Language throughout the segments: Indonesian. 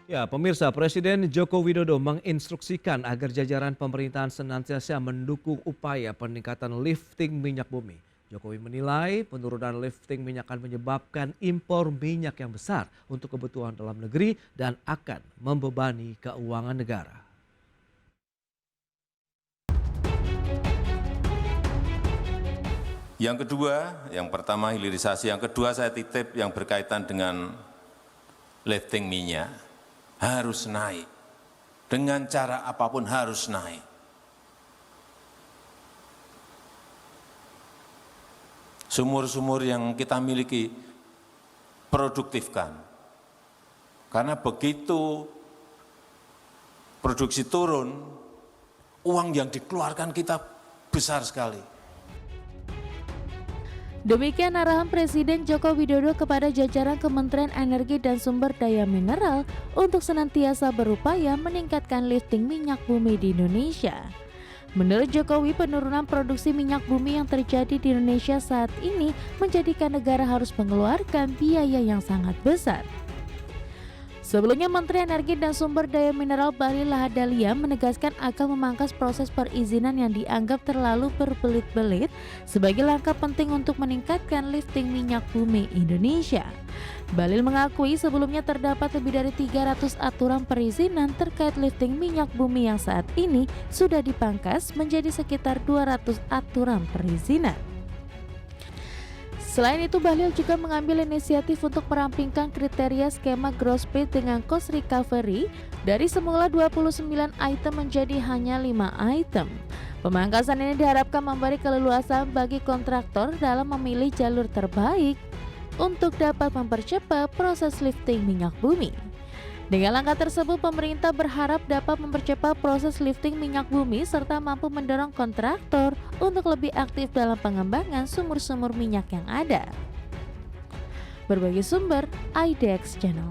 Ya, pemirsa, Presiden Joko Widodo menginstruksikan agar jajaran pemerintahan senantiasa mendukung upaya peningkatan lifting minyak bumi. Jokowi menilai penurunan lifting minyak akan menyebabkan impor minyak yang besar untuk kebutuhan dalam negeri dan akan membebani keuangan negara. Yang kedua, yang pertama hilirisasi, yang kedua saya titip yang berkaitan dengan lifting minyak harus naik. Dengan cara apapun harus naik. Sumur-sumur yang kita miliki produktifkan. Karena begitu produksi turun, uang yang dikeluarkan kita besar sekali. Demikian arahan Presiden Joko Widodo kepada jajaran Kementerian Energi dan Sumber Daya Mineral untuk senantiasa berupaya meningkatkan lifting minyak bumi di Indonesia. Menurut Jokowi, penurunan produksi minyak bumi yang terjadi di Indonesia saat ini menjadikan negara harus mengeluarkan biaya yang sangat besar. Sebelumnya, Menteri Energi dan Sumber Daya Mineral Bahlil Lahadalia menegaskan akan memangkas proses perizinan yang dianggap terlalu berbelit-belit sebagai langkah penting untuk meningkatkan lifting minyak bumi Indonesia. Bahlil mengakui sebelumnya terdapat lebih dari 300 aturan perizinan terkait lifting minyak bumi yang saat ini sudah dipangkas menjadi sekitar 200 aturan perizinan. Selain itu, Bahlil juga mengambil inisiatif untuk merampingkan kriteria skema gross pay dengan cost recovery dari semula 29 item menjadi hanya 5 item. Pemangkasan ini diharapkan memberi keleluasaan bagi kontraktor dalam memilih jalur terbaik untuk dapat mempercepat proses lifting minyak bumi. Dengan langkah tersebut, pemerintah berharap dapat mempercepat proses lifting minyak bumi serta mampu mendorong kontraktor untuk lebih aktif dalam pengembangan sumur-sumur minyak yang ada. Berbagai sumber, IDX Channel.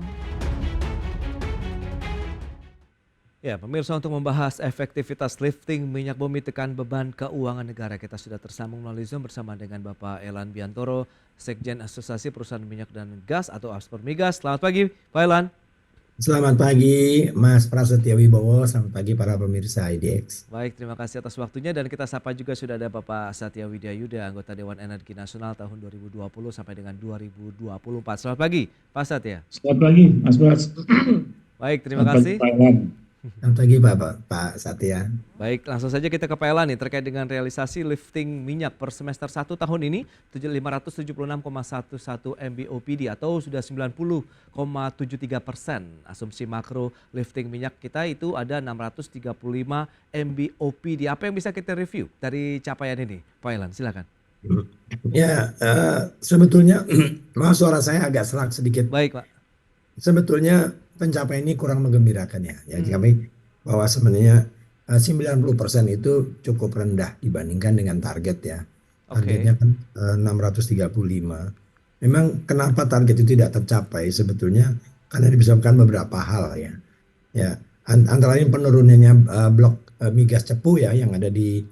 Ya, pemirsa, untuk membahas efektivitas lifting minyak bumi tekan beban keuangan negara, kita sudah tersambung melalui Zoom bersama dengan Bapak Elan Biantoro, Sekjen Asosiasi Perusahaan Minyak dan Gas atau Aspermigas. Selamat pagi, Pak Elan. Selamat pagi Mas Prasetyo Wibowo, selamat pagi para pemirsa IDX. Baik, terima kasih atas waktunya dan kita sapa juga sudah ada Bapak Satya Widyayuda, anggota Dewan Energi Nasional tahun 2020 sampai dengan 2024. Selamat pagi, Pak Satya. Selamat pagi, Mas Bras. Baik, terima Selamat kasih. pagi, Pak Elan. Selamat pagi Pak Satya. Baik, langsung saja kita ke Pak Elan nih terkait dengan realisasi lifting minyak per semester 1 tahun ini 576,11 MBOPD atau sudah 90,73%. Asumsi makro lifting minyak kita itu ada 635 MBOPD. Apa yang bisa kita review dari capaian ini, Pak Elan? Silakan. Ya, sebetulnya maaf suara saya agak serak sedikit. Baik, Pak. Sebetulnya pencapaian ini kurang menggembirakan ya. Jadi kami bahwa sebenarnya 90% itu cukup rendah dibandingkan dengan target ya. Targetnya kan 635. Memang kenapa target itu tidak tercapai sebetulnya karena disebabkan beberapa hal ya. Ya, antara lain penurunannya blok migas Cepu ya yang ada di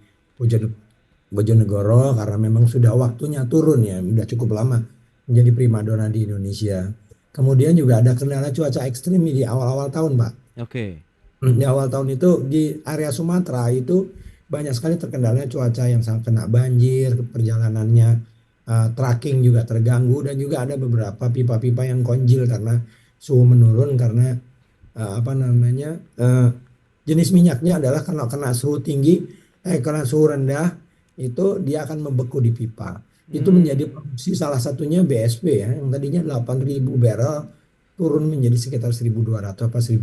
Bojonegoro karena memang sudah waktunya turun ya, sudah cukup lama menjadi primadona di Indonesia. Kemudian juga ada kendala cuaca ekstrim di awal-awal tahun, Pak. Di awal tahun itu di area Sumatera itu banyak sekali terkendalanya cuaca yang sangat kena banjir, perjalanannya tracking juga terganggu dan juga ada beberapa pipa-pipa yang konjil karena suhu menurun karena jenis minyaknya adalah kena suhu tinggi, kena suhu rendah itu dia akan membeku di pipa. Itu menjadi produksi salah satunya BSP ya yang tadinya 8.000 barrel turun menjadi sekitar 1.200 apa 1.500.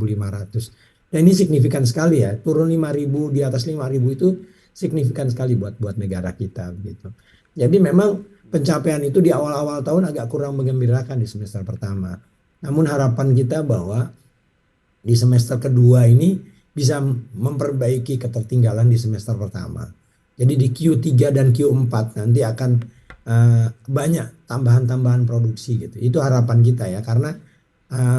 Dan ini signifikan sekali ya, turun 5.000 di atas 5.000 itu signifikan sekali buat negara kita gitu. Jadi memang pencapaian itu di awal-awal tahun agak kurang menggembirakan di semester pertama. Namun harapan kita bahwa di semester kedua ini bisa memperbaiki ketertinggalan di semester pertama. Jadi di Q3 dan Q4 nanti akan banyak tambahan-tambahan produksi gitu. Itu harapan kita ya karena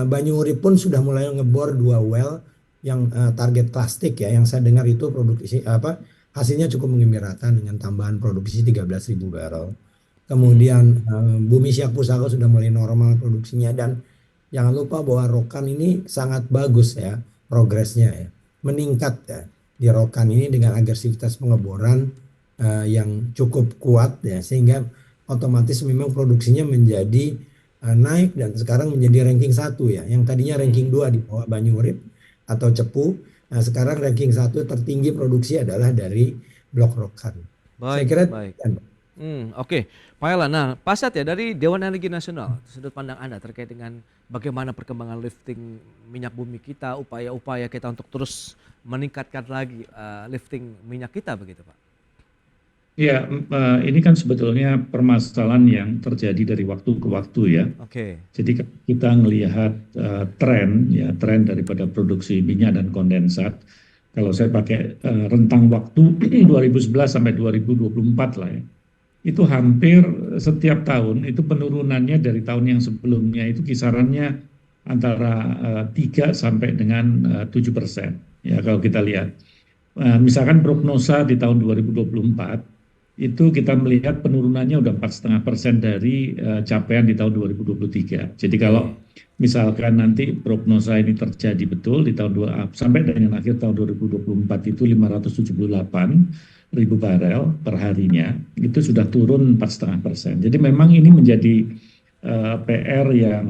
Banyuurip pun sudah mulai ngebor 2 well yang target plastik ya yang saya dengar itu produksi hasilnya cukup menggembirakan dengan tambahan produksi 13.000 barrel. Kemudian Bumi Siak Pusaka sudah mulai normal produksinya dan Jangan lupa bahwa Rokan ini sangat bagus ya progresnya ya. Meningkat ya di Rokan ini dengan agresivitas pengeboran yang cukup kuat ya, sehingga otomatis memang produksinya menjadi naik dan sekarang menjadi ranking 1 ya. Yang tadinya ranking 2 di bawah Banyurip atau Cepu. Nah, sekarang ranking 1 tertinggi produksi adalah dari Blok Rokan. Saya Baik, kira baik. demikian, Pak. Oke, Pak Elan. Nah, Pak Satya dari Dewan Energi Nasional, sudut pandang Anda terkait dengan bagaimana perkembangan lifting minyak bumi kita, upaya-upaya kita untuk terus meningkatkan lagi lifting minyak kita begitu, Pak? Ya, ini kan sebetulnya permasalahan yang terjadi dari waktu ke waktu ya. Oke. Jadi kita melihat tren daripada produksi minyak dan kondensat. Kalau saya pakai rentang waktu 2011 sampai 2024 lah ya, itu hampir setiap tahun itu penurunannya dari tahun yang sebelumnya itu kisarannya antara 3 sampai dengan 7%. Ya kalau kita lihat, misalkan prognosa di tahun 2024 itu kita melihat penurunannya udah 4,5% dari capaian di tahun 2023. Jadi kalau misalkan nanti prognosa ini terjadi betul di tahun sampai dengan akhir tahun 2024 itu 578 ribu barel per harinya, itu sudah turun 4,5%. Jadi memang ini menjadi PR yang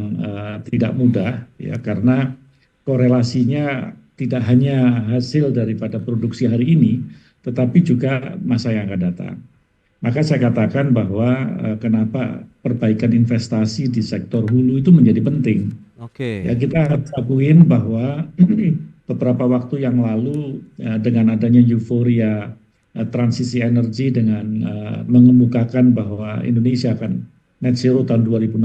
tidak mudah ya, karena korelasinya tidak hanya hasil daripada produksi hari ini, tetapi juga masa yang akan datang. Maka saya katakan bahwa kenapa perbaikan investasi di sektor hulu itu menjadi penting. Oke. Ya, kita harus akuin bahwa beberapa waktu yang lalu dengan adanya euforia transisi energi dengan mengemukakan bahwa Indonesia akan net zero tahun 2060,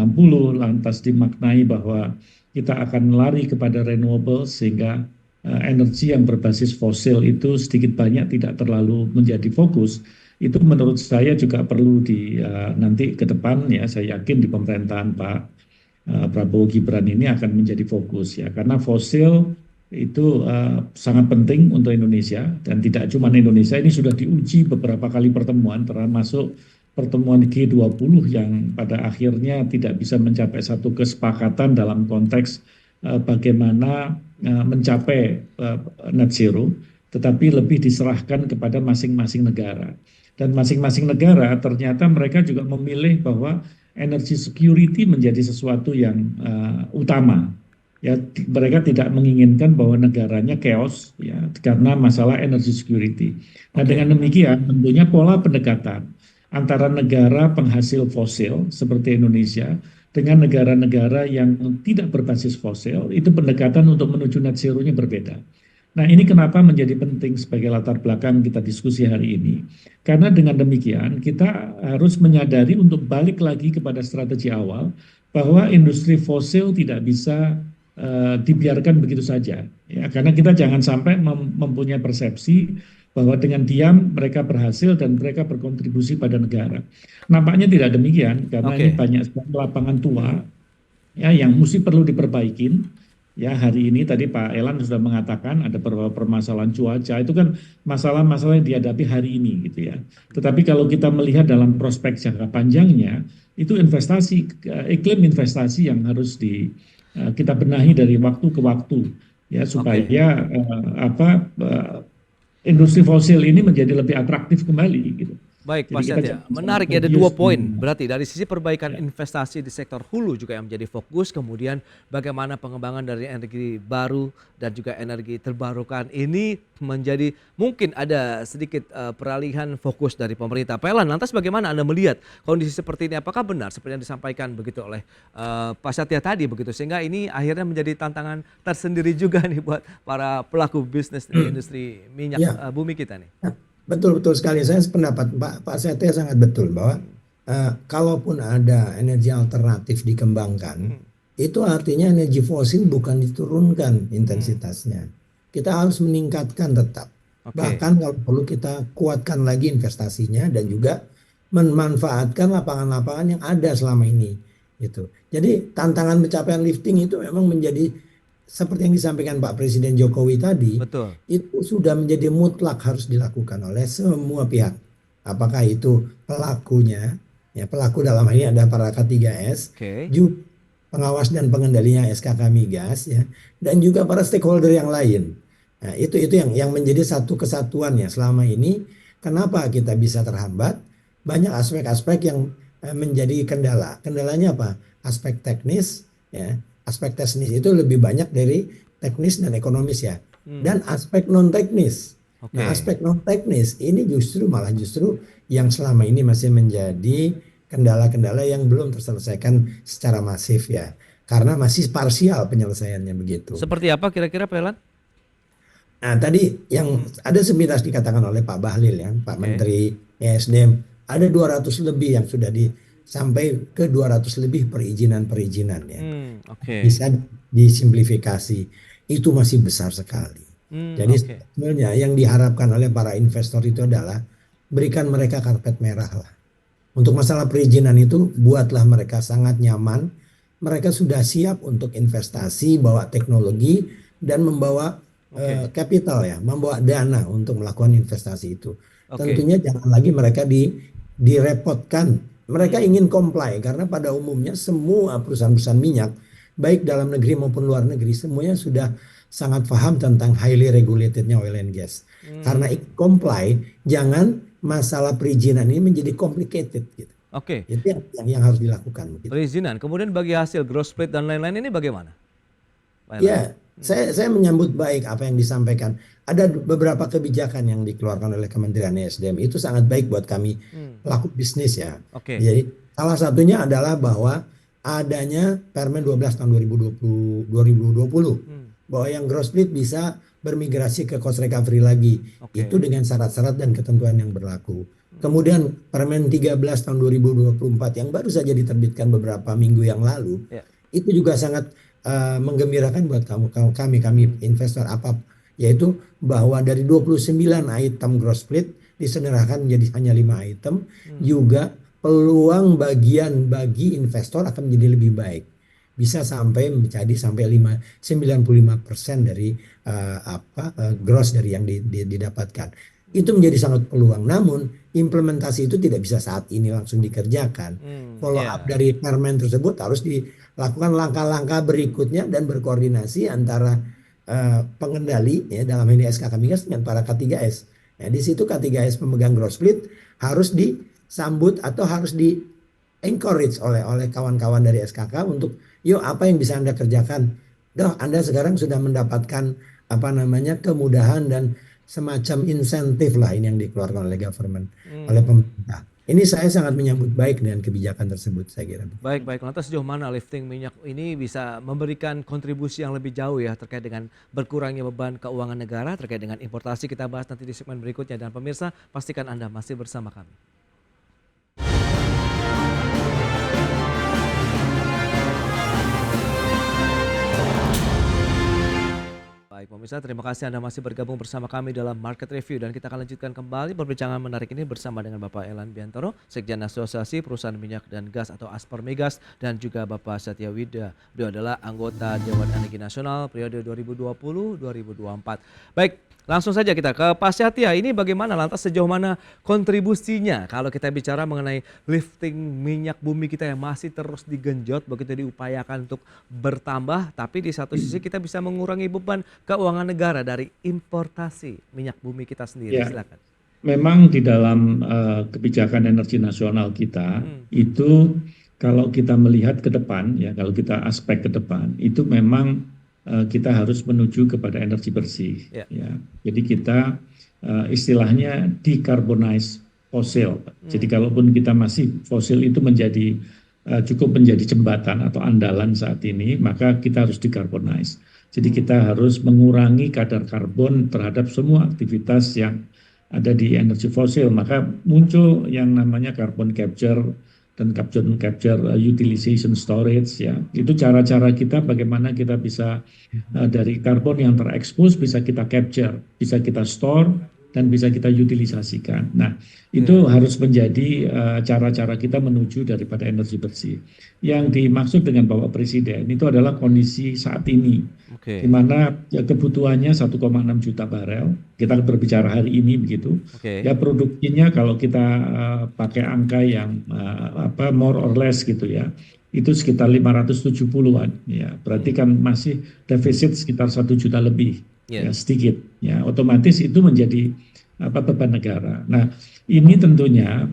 lantas dimaknai bahwa kita akan lari kepada renewable sehingga energi yang berbasis fosil itu sedikit banyak tidak terlalu menjadi fokus. Itu menurut saya juga perlu nanti ke depan ya, saya yakin di pemerintahan Pak Prabowo Gibran ini akan menjadi fokus ya, karena fosil itu sangat penting untuk Indonesia, dan tidak cuma Indonesia, ini sudah diuji beberapa kali pertemuan, termasuk pertemuan G20 yang pada akhirnya tidak bisa mencapai satu kesepakatan dalam konteks bagaimana mencapai net zero, tetapi lebih diserahkan kepada masing-masing negara. Dan masing-masing negara ternyata mereka juga memilih bahwa energy security menjadi sesuatu yang utama. Ya, mereka tidak menginginkan bahwa negaranya chaos ya karena masalah energy security. Nah, dengan demikian tentunya pola pendekatan antara negara penghasil fosil seperti Indonesia dengan negara-negara yang tidak berbasis fosil, itu pendekatan untuk menuju net zero-nya berbeda. Nah, ini kenapa menjadi penting sebagai latar belakang kita diskusi hari ini. Karena dengan demikian kita harus menyadari untuk balik lagi kepada strategi awal bahwa industri fosil tidak bisa dibiarkan begitu saja. Ya, karena kita jangan sampai mempunyai persepsi bahwa dengan diam mereka berhasil dan mereka berkontribusi pada negara. Nampaknya tidak demikian, karena ini banyak sekali lapangan tua ya yang mesti perlu diperbaikin. Ya, hari ini tadi Pak Elan sudah mengatakan ada beberapa permasalahan cuaca, itu kan masalah-masalah yang dihadapi hari ini gitu ya. Tetapi kalau kita melihat dalam prospek jangka panjangnya, itu investasi, iklim investasi yang harus kita benahi dari waktu ke waktu ya, supaya industri fosil ini menjadi lebih atraktif kembali gitu. Baik, Pak Satya. Menarik ya, ada 2 poin. Berarti dari sisi perbaikan investasi di sektor hulu juga yang menjadi fokus, kemudian bagaimana pengembangan dari energi baru dan juga energi terbarukan ini menjadi mungkin ada sedikit peralihan fokus dari pemerintah. Pak Elan, lantas bagaimana Anda melihat kondisi seperti ini? Apakah benar seperti yang disampaikan begitu oleh Pak Satya tadi begitu, sehingga ini akhirnya menjadi tantangan tersendiri juga nih buat para pelaku bisnis di industri minyak bumi kita nih? Betul sekali, saya sependapat Pak Setya sangat betul bahwa kalaupun ada energi alternatif dikembangkan, itu artinya energi fosil bukan diturunkan intensitasnya. Kita harus meningkatkan tetap. Bahkan kalau perlu kita kuatkan lagi investasinya dan juga memanfaatkan lapangan-lapangan yang ada selama ini. Gitu. Jadi tantangan pencapaian lifting itu memang menjadi seperti yang disampaikan Pak Presiden Jokowi tadi, itu sudah menjadi mutlak harus dilakukan oleh semua pihak. Apakah itu pelakunya, ya pelaku dalam hal ini ada para K3S, juga pengawas dan pengendalinya SKK Migas ya, dan juga para stakeholder yang lain. Nah, itu yang menjadi satu kesatuan ya selama ini. Kenapa kita bisa terhambat? Banyak aspek-aspek yang menjadi kendala. Kendalanya apa? Aspek teknis ya. Aspek teknis itu lebih banyak dari teknis dan ekonomis ya. Dan aspek non teknis. Nah, Oke. aspek non teknis ini justru yang selama ini masih menjadi kendala-kendala yang belum terselesaikan secara masif ya. Karena masih parsial penyelesaiannya begitu. Seperti apa kira-kira Pak Elan? Nah, tadi yang ada sepintas dikatakan oleh Pak Bahlil ya, Pak Oke. Menteri ESDM, ada 200 lebih yang sudah sampai ke 200 lebih perizinan-perizinan ya. Oke. Bisa disimplifikasi. Itu masih besar sekali. Jadi Oke. sebenarnya yang diharapkan oleh para investor itu adalah berikan mereka karpet merah lah. Untuk masalah perizinan itu buatlah mereka sangat nyaman. Mereka sudah siap untuk investasi, bawa teknologi dan membawa Oke. capital ya, membawa dana untuk melakukan investasi itu. Oke. Tentunya jangan lagi mereka direpotkan. Mereka ingin comply karena pada umumnya semua perusahaan-perusahaan minyak baik dalam negeri maupun luar negeri semuanya sudah sangat paham tentang highly regulatednya oil and gas. Karena comply, jangan masalah perizinan ini menjadi complicated gitu. Oke. Itu yang harus dilakukan gitu. Perizinan. Kemudian bagi hasil growth split dan lain-lain ini bagaimana, Pak Elan? Ya, saya menyambut baik apa yang disampaikan. Ada beberapa kebijakan yang dikeluarkan oleh Kementerian ESDM itu sangat baik buat kami pelaku bisnis ya. Oke. Jadi salah satunya adalah bahwa adanya Permen 12 tahun 2020 bahwa yang gross split bisa bermigrasi ke cost recovery lagi. Oke. Itu dengan syarat-syarat dan ketentuan yang berlaku. Kemudian Permen 13 tahun 2024 yang baru saja diterbitkan beberapa minggu yang lalu, Ya. itu juga sangat menggembirakan buat kami investor apa, yaitu bahwa dari 29 item gross split disederhanakan menjadi hanya 5 item, juga peluang bagian bagi investor akan menjadi lebih baik. Bisa sampai 95% dari gross dari yang didapatkan. Itu menjadi sangat peluang. Namun implementasi itu tidak bisa saat ini langsung dikerjakan. Follow up dari permen tersebut harus dilakukan langkah-langkah berikutnya dan berkoordinasi antara pengendali ya dalam ini SKK Migas dengan para K3S. Nah, di situ K3S pemegang gross split harus disambut atau harus di encourage oleh kawan-kawan dari SKK untuk yuk apa yang bisa Anda kerjakan. Anda sekarang sudah mendapatkan kemudahan dan semacam insentif lah ini yang dikeluarkan oleh government, oleh pemerintah. Ini saya sangat menyambut baik dengan kebijakan tersebut, saya kira. Baik. Lantas sejauh mana lifting minyak ini bisa memberikan kontribusi yang lebih jauh ya terkait dengan berkurangnya beban keuangan negara terkait dengan importasi, kita bahas nanti di segmen berikutnya. Dan pemirsa, pastikan Anda masih bersama kami. Baik pemirsa, terima kasih Anda masih bergabung bersama kami dalam Market Review, dan kita akan lanjutkan kembali perbincangan menarik ini bersama dengan Bapak Elan Biantoro, Sekjen Asosiasi Perusahaan Minyak dan Gas atau Aspar Migas, dan juga Bapak Satya Wida. Beliau adalah anggota Dewan Energi Nasional periode 2020-2024. Baik, langsung saja kita ke Pak Satya. Ini bagaimana lantas sejauh mana kontribusinya kalau kita bicara mengenai lifting minyak bumi kita yang masih terus digenjot, begitu diupayakan untuk bertambah, tapi di satu sisi kita bisa mengurangi beban keuangan negara dari importasi minyak bumi kita sendiri. Ya, silakan. memang di dalam kebijakan energi nasional kita itu kalau kita melihat ke depan ya, kalau kita aspek ke depan itu memang kita harus menuju kepada energi bersih. Ya. Ya. Jadi kita istilahnya decarbonize fosil. Jadi kalaupun kita masih fosil itu cukup menjadi jembatan atau andalan saat ini, maka kita harus decarbonize. Jadi kita harus mengurangi kadar karbon terhadap semua aktivitas yang ada di energi fosil. Maka muncul yang namanya carbon capture dan capture utilization storage ya. Itu cara-cara kita bagaimana kita bisa dari karbon yang terekspos bisa kita capture, bisa kita store dan bisa kita utilisasikan. Nah, itu harus menjadi cara-cara kita menuju daripada energi bersih. Yang dimaksud dengan Bapak Presiden itu adalah kondisi saat ini, di mana kebutuhannya 1,6 juta barel. Kita berbicara hari ini begitu. Ya produksinya kalau kita pakai angka yang more or less gitu ya, itu sekitar 570-an, ya berarti kan masih defisit sekitar 1 juta lebih, ya sedikit, ya otomatis itu menjadi beban negara. Nah ini tentunya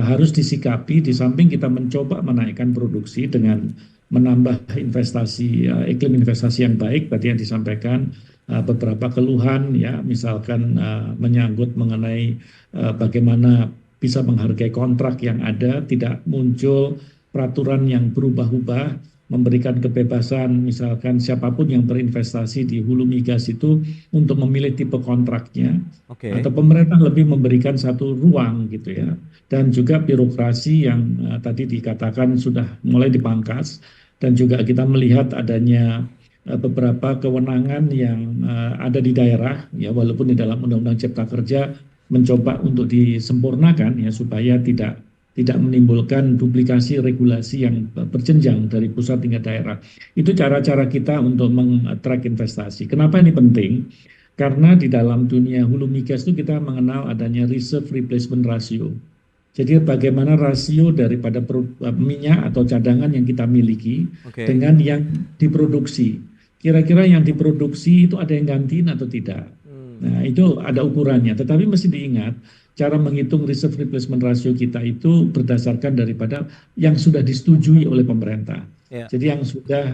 harus disikapi di samping kita mencoba menaikkan produksi dengan menambah investasi, iklim investasi yang baik, tadi yang disampaikan beberapa keluhan, ya misalkan menyangkut mengenai bagaimana bisa menghargai kontrak yang ada, tidak muncul peraturan yang berubah-ubah, memberikan kebebasan misalkan siapapun yang berinvestasi di hulu migas itu untuk memilih tipe kontraknya, atau pemerintah lebih memberikan satu ruang gitu ya, dan juga birokrasi yang tadi dikatakan sudah mulai dipangkas, dan juga kita melihat adanya beberapa kewenangan yang ada di daerah, ya walaupun di dalam Undang-Undang Cipta Kerja mencoba untuk disempurnakan ya supaya tidak menimbulkan duplikasi regulasi yang berjenjang dari pusat hingga daerah. Itu cara-cara kita untuk meng-attract investasi. Kenapa ini penting? Karena di dalam dunia hulu migas itu kita mengenal adanya reserve replacement ratio. Jadi bagaimana rasio daripada minyak atau cadangan yang kita miliki dengan yang diproduksi. Kira-kira yang diproduksi itu ada yang gantiin atau tidak. Nah itu ada ukurannya, tetapi mesti diingat cara menghitung reserve replacement ratio kita itu berdasarkan daripada yang sudah disetujui oleh pemerintah. Jadi yang sudah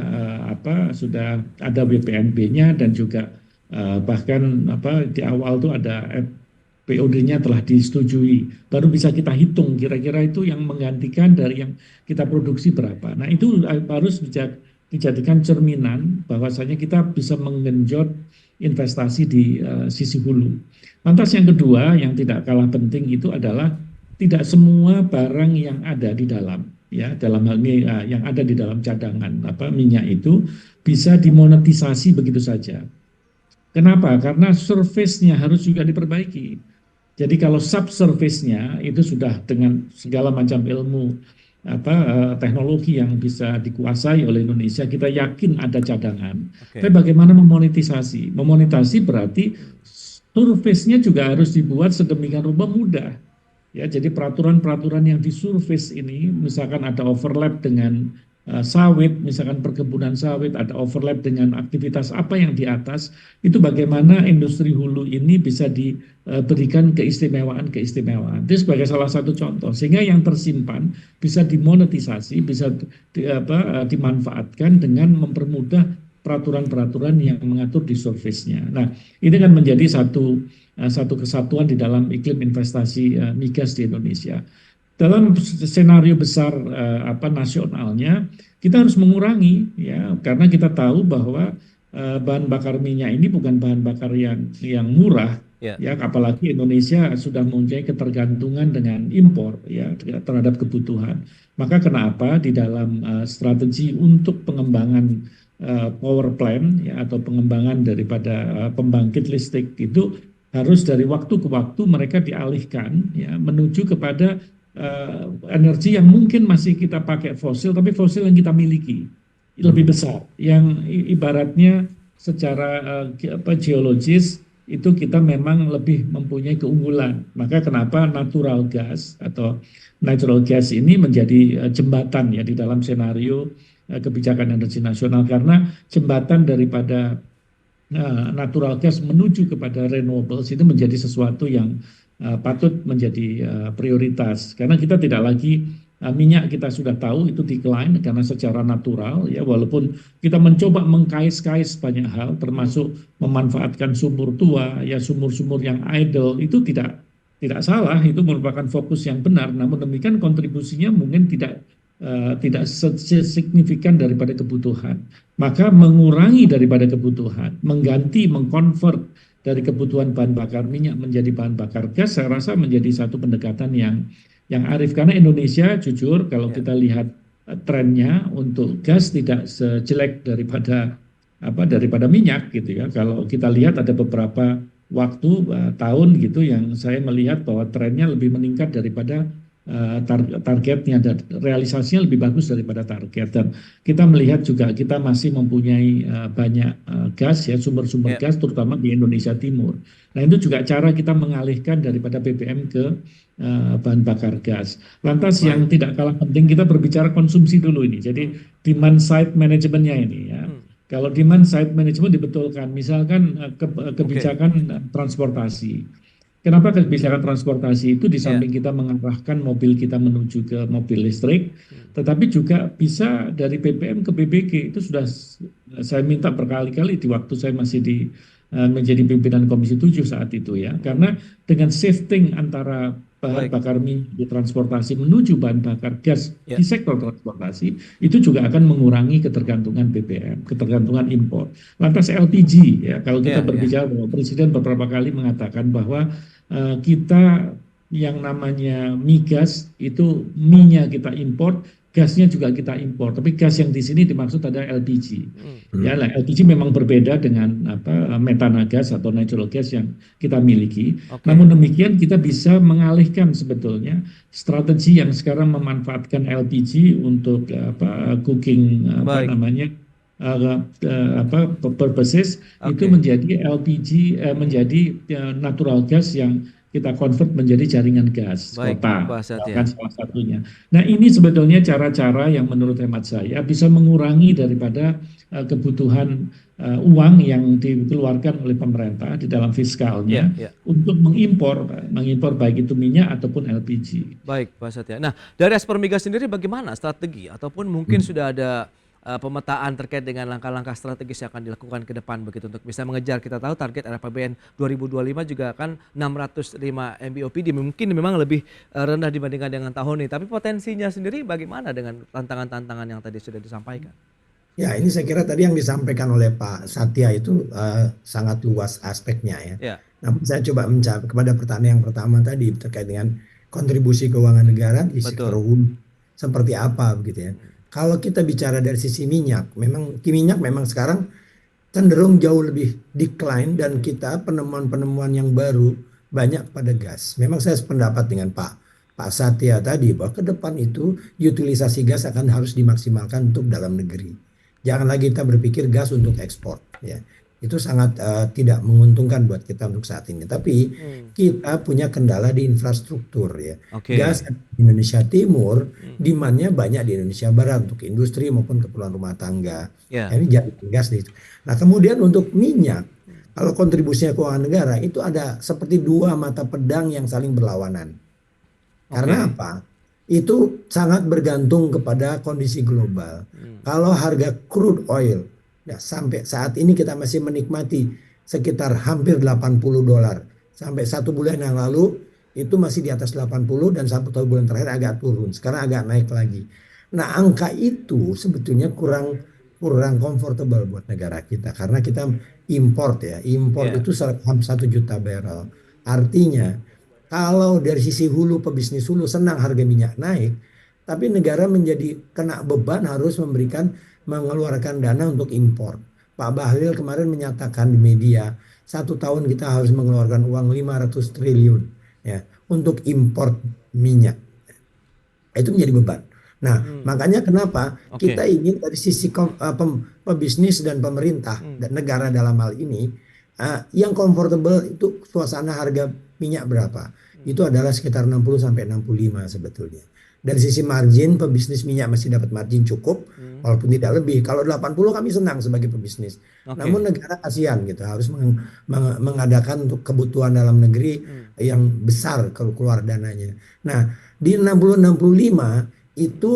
sudah ada WPNB-nya dan juga bahkan di awal tuh ada POD-nya telah disetujui, baru bisa kita hitung kira-kira itu yang menggantikan dari yang kita produksi berapa. Nah itu harus dijadikan cerminan bahwasanya kita bisa menggenjot investasi di sisi hulu. Lantas yang kedua yang tidak kalah penting itu adalah tidak semua barang yang ada di dalam, ya dalam hal ini yang ada di dalam cadangan minyak itu bisa dimonetisasi begitu saja. Kenapa? Karena surface-nya harus juga diperbaiki. Jadi kalau subsurface-nya itu sudah dengan segala macam ilmu teknologi yang bisa dikuasai oleh Indonesia, kita yakin ada cadangan. Tapi bagaimana memonetisasi? Memonetisasi berarti surface-nya juga harus dibuat sedemikian rupa mudah. Ya, jadi peraturan-peraturan yang di surface ini, misalkan ada overlap dengan sawit, misalkan perkebunan sawit, ada overlap dengan aktivitas apa yang di atas, itu bagaimana industri hulu ini bisa diberikan keistimewaan-keistimewaan. Itu sebagai salah satu contoh, sehingga yang tersimpan bisa dimonetisasi, bisa dimanfaatkan dengan mempermudah peraturan-peraturan yang mengatur di surface-nya. Nah, ini kan menjadi satu kesatuan di dalam iklim investasi migas di Indonesia. Dalam skenario besar nasionalnya kita harus mengurangi ya karena kita tahu bahwa bahan bakar minyak ini bukan bahan bakar yang murah ya apalagi Indonesia sudah mempunyai ketergantungan dengan impor ya terhadap kebutuhan. Maka kenapa di dalam strategi untuk pengembangan power plant ya atau pengembangan daripada pembangkit listrik itu harus dari waktu ke waktu mereka dialihkan ya menuju kepada energi yang mungkin masih kita pakai fosil, tapi fosil yang kita miliki lebih besar, yang ibaratnya secara geologis itu kita memang lebih mempunyai keunggulan. Maka kenapa natural gas atau natural gas ini menjadi jembatan ya di dalam skenario kebijakan energi nasional, karena jembatan daripada natural gas menuju kepada renewables itu menjadi sesuatu yang patut menjadi prioritas karena kita tidak lagi minyak kita sudah tahu itu decline karena secara natural ya walaupun kita mencoba mengkais-kais banyak hal termasuk memanfaatkan sumur tua ya sumur-sumur yang idle itu tidak salah, itu merupakan fokus yang benar, namun demikian kontribusinya mungkin tidak signifikan daripada kebutuhan. Maka mengurangi daripada kebutuhan, mengganti, mengkonvert dari kebutuhan bahan bakar minyak menjadi bahan bakar gas, saya rasa menjadi satu pendekatan yang arif. Karena Indonesia jujur kalau kita lihat trennya untuk gas tidak sejelek daripada minyak gitu ya. Kalau kita lihat ada beberapa waktu tahun gitu yang saya melihat bahwa trennya lebih meningkat daripada targetnya, dan realisasinya lebih bagus daripada target. Dan kita melihat juga kita masih mempunyai banyak gas ya, sumber-sumber Ya. gas terutama di Indonesia Timur. Nah itu juga cara kita mengalihkan daripada BBM ke bahan bakar gas. Lantas yang tidak kalah penting kita berbicara konsumsi dulu ini. Jadi demand side manajemennya ini ya. Kalau demand side management dibetulkan, misalkan kebijakan transportasi. Kenapa kebijakan transportasi itu di samping kita mengarahkan mobil kita menuju ke mobil listrik, tetapi juga bisa dari BBM ke BBG. Itu sudah saya minta berkali-kali di waktu saya masih menjadi pimpinan Komisi 7 saat itu ya. Karena dengan shifting antara bahan bakar minyak di transportasi menuju bahan bakar gas di sektor transportasi, itu juga akan mengurangi ketergantungan BBM, ketergantungan impor. Lantas LPG ya, kalau kita berbicara bahwa Presiden beberapa kali mengatakan bahwa kita yang namanya migas itu minyak kita impor, gasnya juga kita impor. Tapi gas yang di sini dimaksud ada LPG. Ya, lah, LPG memang berbeda dengan metana gas atau natural gas yang kita miliki. Namun demikian kita bisa mengalihkan sebetulnya strategi yang sekarang memanfaatkan LPG untuk cooking purposes itu menjadi LPG menjadi natural gas yang kita convert menjadi jaringan gas kota, kan salah satunya. Nah ini sebetulnya cara-cara yang menurut hemat saya bisa mengurangi daripada kebutuhan uang yang dikeluarkan oleh pemerintah di dalam fiskalnya untuk mengimpor baik itu minyak ataupun LPG. Baik Pak Satya. Nah dari Asper Migas sendiri bagaimana strategi ataupun mungkin sudah ada pemetaan terkait dengan langkah-langkah strategis yang akan dilakukan ke depan begitu untuk bisa mengejar, kita tahu target RAPBN 2025 juga akan 605 MBOPD, mungkin memang lebih rendah dibandingkan dengan tahun ini, tapi potensinya sendiri bagaimana dengan tantangan-tantangan yang tadi sudah disampaikan? Ya ini saya kira tadi yang disampaikan oleh Pak Satya itu sangat luas aspeknya ya. Namun saya coba menjawab kepada pertanyaan yang pertama tadi terkait dengan kontribusi keuangan negara di sektor hulu seperti apa begitu ya. Kalau kita bicara dari sisi minyak memang sekarang cenderung jauh lebih decline dan kita penemuan-penemuan yang baru banyak pada gas. Memang saya sependapat dengan Pak Satya tadi bahwa ke depan itu utilisasi gas akan harus dimaksimalkan untuk dalam negeri. Jangan lagi kita berpikir gas untuk ekspor ya. Itu sangat tidak menguntungkan buat kita untuk saat ini. Tapi kita punya kendala di infrastruktur ya. Gas di Indonesia Timur, demand-nya banyak di Indonesia Barat untuk industri maupun keperluan rumah tangga. Ini jadi gas itu. Nah kemudian untuk minyak, kalau kontribusinya keuangan negara itu ada seperti dua mata pedang yang saling berlawanan. Karena apa? Itu sangat bergantung kepada kondisi global. Kalau harga crude oil ya, sampai saat ini kita masih menikmati sekitar hampir $80. Sampai 1 bulan yang lalu itu masih di atas 80 dan 1 bulan terakhir agak turun. Sekarang agak naik lagi. Nah angka itu sebetulnya kurang comfortable buat negara kita. Karena kita import ya. Import itu 1 juta barrel. Artinya kalau dari sisi hulu pebisnis hulu senang harga minyak naik. Tapi negara menjadi kena beban harus mengeluarkan dana untuk impor. Pak Bahlil kemarin menyatakan di media 1 tahun kita harus mengeluarkan uang 500 triliun ya untuk impor minyak. Itu menjadi beban. Nah makanya kenapa kita ingin dari sisi pebisnis dan pemerintah dan negara dalam hal ini yang comfortable itu suasana harga minyak berapa? Itu adalah sekitar 60 sampai 65 sebetulnya. Dari sisi margin, pebisnis minyak masih dapat margin cukup, walaupun tidak lebih. Kalau 80 kami senang sebagai pebisnis. Namun negara kasihan gitu, harus mengadakan untuk kebutuhan dalam negeri yang besar kalau keluar dananya. Nah, di 60-65 itu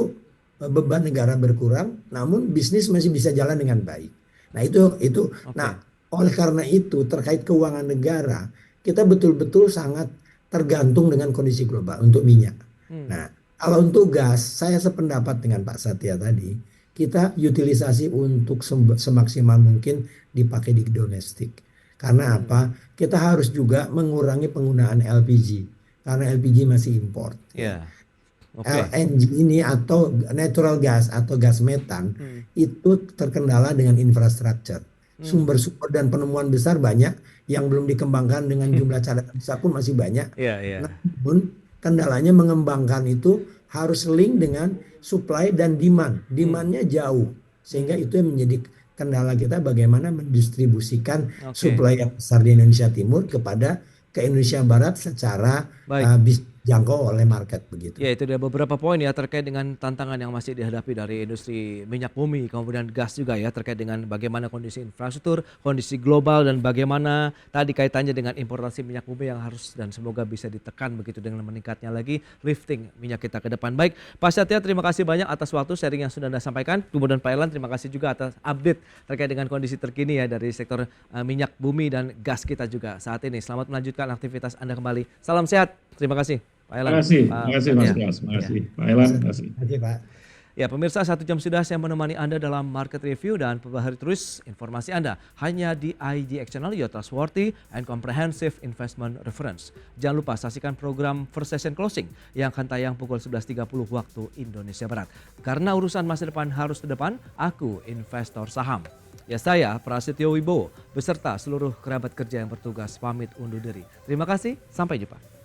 beban negara berkurang, namun bisnis masih bisa jalan dengan baik. Nah itu. Nah, oleh karena itu terkait keuangan negara, kita betul-betul sangat tergantung dengan kondisi global untuk minyak. Nah, kalau untuk gas, saya sependapat dengan Pak Satya tadi, kita utilisasi untuk semaksimal mungkin dipakai di domestik. Karena apa? Kita harus juga mengurangi penggunaan LPG, karena LPG masih import. LNG ini atau natural gas atau gas metan itu terkendala dengan infrastruktur. Sumber-sumber dan penemuan besar banyak yang belum dikembangkan dengan jumlah cadangan besar pun masih banyak. Namun kendalanya mengembangkan itu harus link dengan supply dan demand. Demandnya jauh, sehingga itu yang menjadi kendala kita bagaimana mendistribusikan supply yang besar di Indonesia Timur ke Indonesia Barat secara bisa dijangkau oleh market begitu. Ya, itu dia beberapa poin ya terkait dengan tantangan yang masih dihadapi dari industri minyak bumi, kemudian gas juga ya, terkait dengan bagaimana kondisi infrastruktur, kondisi global, dan bagaimana tadi kaitannya dengan importasi minyak bumi yang harus dan semoga bisa ditekan begitu dengan meningkatnya lagi lifting minyak kita ke depan. Baik, Pak Satya, terima kasih banyak atas waktu sharing yang sudah Anda sampaikan. Kemudian Pak Elan, terima kasih juga atas update terkait dengan kondisi terkini ya dari sektor minyak bumi dan gas kita juga saat ini. Selamat melanjutkan aktivitas Anda kembali. Salam sehat. Terima kasih. Pak Elan. Terima kasih Mas Bas. Terima kasih Pak Elan. Terima kasih Pak. Ya pemirsa, 1 jam sudah saya menemani Anda dalam market review dan perbaharui terus informasi Anda hanya di IGX Channel, your trustworthy and comprehensive investment reference. Jangan lupa saksikan program First Session Closing yang akan tayang pukul 11.30 waktu Indonesia Barat. Karena urusan masa depan harus ke depan, aku investor saham. Ya saya Prasetyo Wibowo beserta seluruh kerabat kerja yang bertugas pamit undur diri. Terima kasih, sampai jumpa.